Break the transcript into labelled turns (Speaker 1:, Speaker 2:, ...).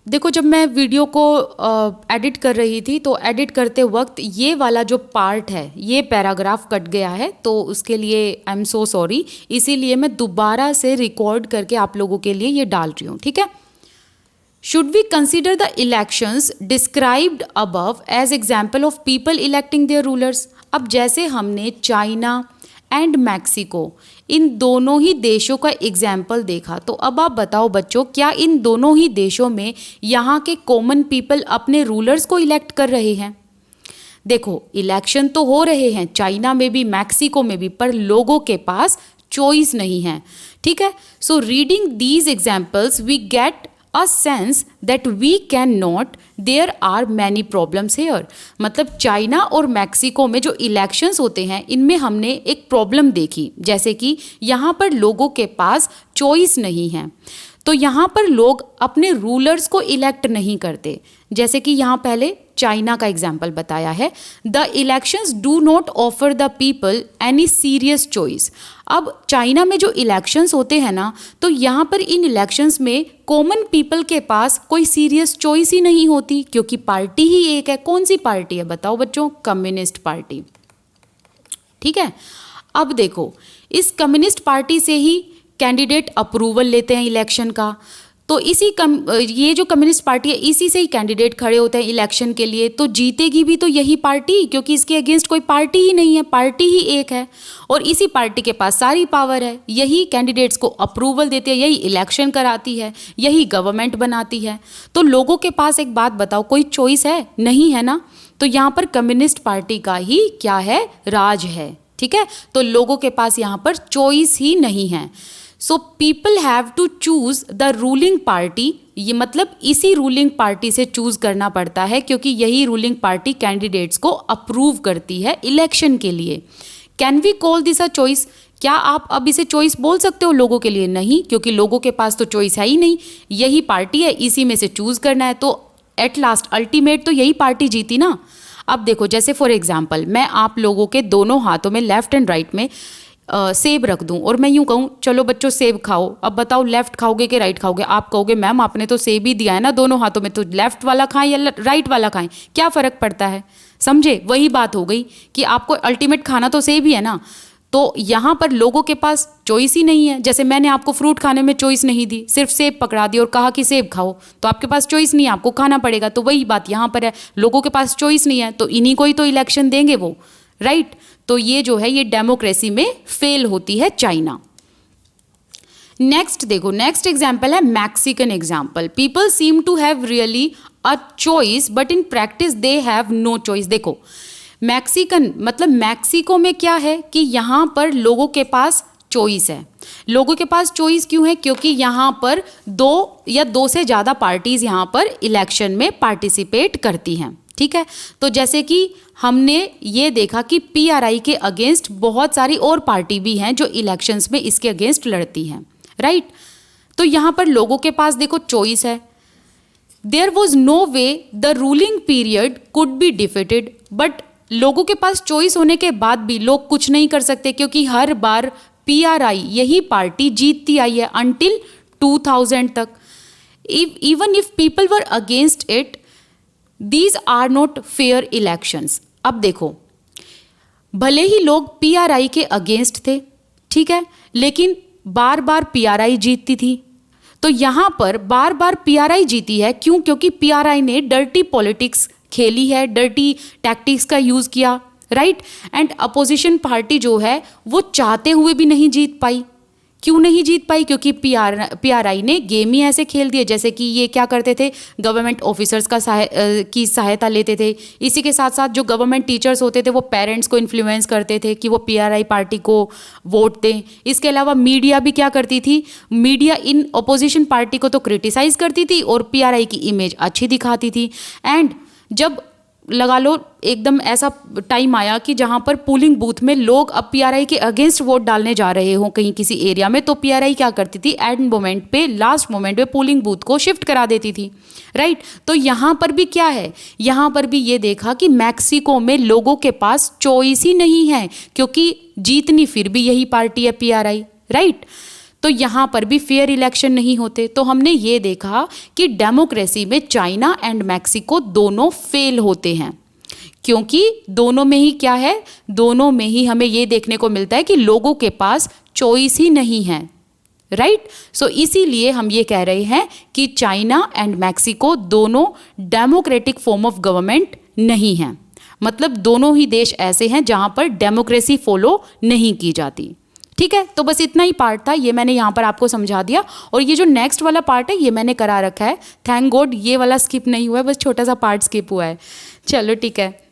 Speaker 1: देखो, जब मैं वीडियो को एडिट कर रही थी तो एडिट करते वक्त ये वाला जो पार्ट है, ये पैराग्राफ कट गया है, तो उसके लिए आई एम सो सॉरी। इसीलिए मैं दोबारा से रिकॉर्ड करके आप लोगों के लिए ये डाल रही हूँ, ठीक है। Should we consider the elections described above as example of people electing their rulers. अब जैसे हमने चाइना एंड मैक्सिको, इन दोनों ही देशों का एग्जाम्पल देखा, तो अब आप बताओ बच्चों, क्या इन दोनों ही देशों में यहाँ के कॉमन पीपल अपने रूलर्स को इलेक्ट कर रहे हैं? देखो, इलेक्शन तो हो रहे हैं चाइना में भी, मैक्सिको में भी, पर लोगों के पास चॉइस नहीं है, ठीक है। So reading these examples we get a sense that we can not, there are many problems here. मतलब चाइना और मैक्सिको में जो इलेक्शंस होते हैं, इनमें हमने एक प्रॉब्लम देखी, जैसे कि यहाँ पर लोगों के पास चॉइस नहीं है, तो यहाँ पर लोग अपने रूलर्स को इलेक्ट नहीं करते। जैसे कि यहाँ पहले चाइना का एग्जाम्पल बताया है, the elections do not offer the people any serious choice. अब चाइना में जो इलेक्शंस होते हैं ना, तो यहाँ पर इन इलेक्शंस में कॉमन पीपल के पास कोई सीरियस चॉइस ही नहीं होती, क्योंकि पार्टी ही एक है। कौन सी पार्टी है बताओ बच्चों? कम्युनिस्ट पार्टी, ठीक है। अब देखो, इस कम्युनिस्ट पार्टी से ही कैंडिडेट अप्रूवल लेते हैं इलेक्शन का, तो ये जो कम्युनिस्ट पार्टी है, इसी से ही कैंडिडेट खड़े होते हैं इलेक्शन के लिए, तो जीतेगी भी तो यही पार्टी, क्योंकि इसके अगेंस्ट कोई पार्टी ही नहीं है, पार्टी ही एक है, और इसी पार्टी के पास सारी पावर है, यही कैंडिडेट्स को अप्रूवल देती है, यही इलेक्शन कराती है, यही गवर्नमेंट बनाती है। तो लोगों के पास एक बात बताओ, कोई चॉइस है? नहीं है ना। तो यहाँ पर कम्युनिस्ट पार्टी का ही क्या है? राज है, ठीक है। तो लोगों के पास यहाँ पर चॉइस ही नहीं है। So people have to choose the ruling party, ये मतलब इसी रूलिंग पार्टी से चूज करना पड़ता है, क्योंकि यही रूलिंग पार्टी कैंडिडेट्स को अप्रूव करती है इलेक्शन के लिए। Can we call this a choice? क्या आप अब इसे चॉइस बोल सकते हो लोगों के लिए? नहीं, क्योंकि लोगों के पास तो चॉइस है ही नहीं, यही पार्टी है, इसी में से चूज करना है, तो एट लास्ट अल्टीमेट तो यही पार्टी जीती ना। अब देखो, जैसे फॉर एग्जाम्पल मैं आप लोगों के दोनों हाथों में, लेफ्ट एंड राइट में सेब रख दूं और मैं यूं कहूं, चलो बच्चों सेब खाओ। अब बताओ, लेफ्ट खाओगे कि राइट खाओगे? आप कहोगे मैम आपने तो सेब ही दिया है ना दोनों हाथों में, तो लेफ्ट वाला खाएं या राइट वाला खाएं, क्या फ़र्क पड़ता है? समझे? वही बात हो गई कि आपको अल्टीमेट खाना तो सेब ही है ना। तो यहाँ पर लोगों के पास चॉइस ही नहीं है। जैसे मैंने आपको फ्रूट खाने में चॉइस नहीं दी, सिर्फ सेब पकड़ा दी और कहा कि सेब खाओ, तो आपके पास चॉइस नहीं है, आपको खाना पड़ेगा। तो वही बात यहाँ पर है, लोगों के पास चॉइस नहीं है, तो इन्हीं को ही तो इलेक्शन देंगे वो, राइट। तो ये जो है, ये डेमोक्रेसी में फेल होती है चाइना। नेक्स्ट देखो, नेक्स्ट एग्जाम्पल है Mexican example. People seem to have really a choice but in practice they have no choice. देखो, मैक्सिकन मतलब मैक्सिको में क्या है कि यहाँ पर लोगों के पास चॉइस है। लोगों के पास चॉइस क्यों है? क्योंकि यहाँ पर दो से ज़्यादा पार्टीज यहाँ पर इलेक्शन में पार्टिसिपेट करती हैं, ठीक है। तो जैसे कि हमने ये देखा कि पीआरआई के अगेंस्ट बहुत सारी और पार्टी भी हैं जो इलेक्शंस में इसके अगेंस्ट लड़ती हैं, राइट। तो यहाँ पर लोगों के पास देखो चॉइस है। There was no way the ruling period could be defeated, but लोगों के पास चॉइस होने के बाद भी लोग कुछ नहीं कर सकते, क्योंकि हर बार पीआरआई यही पार्टी जीतती आई है अंटिल 2000 तक। Even if people were against it, these are not fair elections. अब देखो, भले ही लोग पीआरआई के अगेंस्ट थे, ठीक है, लेकिन बार बार पीआरआई जीतती थी। तो यहाँ पर बार बार पीआरआई जीती है, क्यों? क्योंकि पीआरआई ने डर्टी पॉलिटिक्स खेली है, डर्टी टैक्टिक्स का यूज़ किया, राइट। एंड अपोजिशन पार्टी जो है वो चाहते हुए भी नहीं जीत पाई। क्यों नहीं जीत पाई? क्योंकि पीआरआई ने गेम ही ऐसे खेल दिए। जैसे कि ये क्या करते थे, गवर्नमेंट ऑफिसर्स की सहायता लेते थे। इसी के साथ साथ जो गवर्नमेंट टीचर्स होते थे वो पेरेंट्स को इन्फ्लुएंस करते थे कि वो पीआरआई पार्टी को वोट दें। इसके अलावा मीडिया भी क्या करती थी, मीडिया इन अपोजिशन पार्टी को तो क्रिटिसाइज करती थी और पीआरआई की इमेज अच्छी दिखाती थी। एंड जब लगा लो एकदम ऐसा टाइम आया कि जहाँ पर पोलिंग बूथ में लोग अब पीआरआई के अगेंस्ट वोट डालने जा रहे हों कहीं किसी एरिया में, तो पीआरआई क्या करती थी, एंड मोमेंट पे, लास्ट मोमेंट पे पोलिंग बूथ को शिफ्ट करा देती थी, राइट। तो यहाँ पर भी क्या है, यहाँ पर भी ये देखा कि मैक्सिको में लोगों के पास चॉइस ही नहीं है, क्योंकि जीतनी फिर भी यही पार्टी है, पीआरआई, राइट। तो यहाँ पर भी फेयर इलेक्शन नहीं होते। तो हमने ये देखा कि डेमोक्रेसी में चाइना एंड मैक्सिको दोनों फेल होते हैं, क्योंकि दोनों में ही क्या है, दोनों में ही हमें ये देखने को मिलता है कि लोगों के पास चॉइस ही नहीं है, राइट। सो इसीलिए हम ये कह रहे हैं कि चाइना एंड मैक्सिको दोनों डेमोक्रेटिक फॉर्म ऑफ गवर्नमेंट नहीं हैं, मतलब दोनों ही देश ऐसे हैं जहां पर डेमोक्रेसी फॉलो नहीं की जाती। ठीक है, तो बस इतना ही पार्ट था, ये मैंने यहाँ पर आपको समझा दिया। और ये जो नेक्स्ट वाला पार्ट है ये मैंने करा रखा है, थैंक गॉड ये वाला स्किप नहीं हुआ है, बस छोटा सा पार्ट स्किप हुआ है। चलो ठीक है।